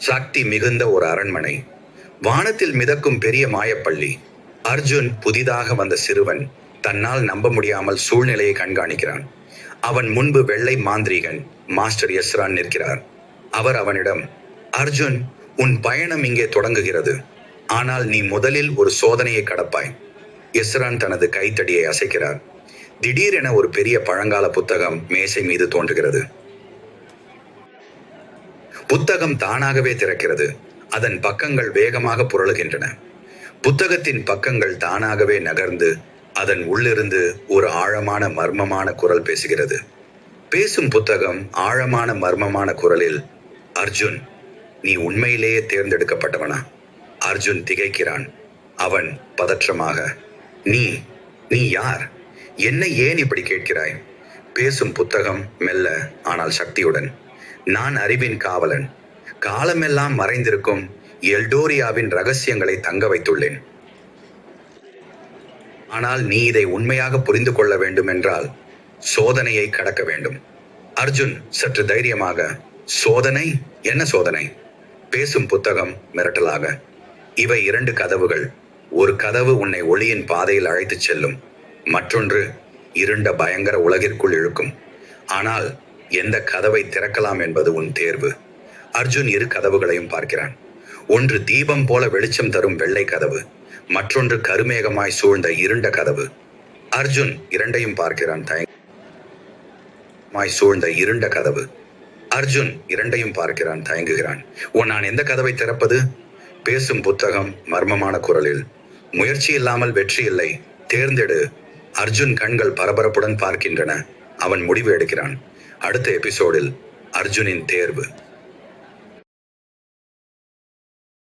சக்தி மிகுந்த ஒரு அரண்மனை, வானத்தில் மிதக்கும் பெரிய மாயப்பள்ளி. அர்ஜுன் புதிதாக வந்த சிறுவன் தன்னால் நம்ப முடியாமல் சூழ்நிலையை கண்காணிக்கிறான். அவன் முன்பு வெள்ளை மாந்திரீகன் மாஸ்டர் எஸ்ரான் நிற்கிறார். அவர் அவனிடம், அர்ஜுன், உன் பயணம் இங்கே தொடங்குகிறது. ஆனால் நீ முதலில் ஒரு சோதனையை கடப்பாய். எஸ்ரான் தனது கைத்தடியை அசைக்கிறார். திடீரென ஒரு பெரிய பழங்கால புத்தகம் மேசை மீது தோன்றுகிறது. புத்தகம் தானாகவே திறக்கிறது. அதன் பக்கங்கள் வேகமாக புரளுகின்றன. புத்தகத்தின் பக்கங்கள் தானாகவே நகர்ந்து அதன் உள்ளிருந்து ஒரு ஆழமான மர்மமான குரல் பேசுகிறது. பேசும் புத்தகம் ஆழமான மர்மமான குரலில், அர்ஜுன், நீ உண்மையிலேயே தேர்ந்தெடுக்கப்பட்டவனா? அர்ஜுன் திகைக்கிறான். அவன் பதற்றமாக, நீ நீ யார்? என்னை ஏன் இப்படி கேட்கிறாய்? பேசும் புத்தகம் மெல்ல ஆனால் சக்தியுடன், நான் அறிவின் காவலன். காலமெல்லாம் மறைந்திருக்கும் எல்டோரியாவின் ரகசியங்களை தங்க வைத்துள்ளேன். ஆனால் நீ இதை உண்மையாக புரிந்து கொள்ள வேண்டும் என்றால் சோதனையை கடக்க வேண்டும். அர்ஜுன் சற்று தைரியமாக, சோதனை? என்ன சோதனை? பேசும் புத்தகம் மிரட்டலாக, இவை 2 கதவுகள். ஒரு கதவு உன்னை ஒளியின் பாதையில் அழைத்துச் செல்லும், மற்றொன்று இருண்ட பயங்கர உலகிற்குள் இழுக்கும். ஆனால் எந்த கதவை திறக்கலாம் என்பது உன் தேர்வு. அர்ஜுன் 2 கதவுகளையும் பார்க்கிறான். ஒன்று தீபம் போல வெளிச்சம் தரும் வெள்ளை கதவு, மற்றொன்று கருமேகமாய் சூழ்ந்த இருண்ட கதவு. அர்ஜுன் 2ஐயும் பார்க்கிறான். சூழ்ந்த இருண்ட கதவு. அர்ஜுன் 2ஐயும் பார்க்கிறான், தயங்குகிறான். நான் எந்த கதவை திறப்பது? பேசும் புத்தகம் மர்மமான குரலில், முயற்சி இல்லாமல் வெற்றி இல்லை, தேர்ந்தெடு. அர்ஜுன் கண்கள் பரபரப்புடன் பார்க்கின்றன. அவன் முடிவு எடுக்கிறான். அடுத்த எபிசோடில் அர்ஜுனின் தேர்வு.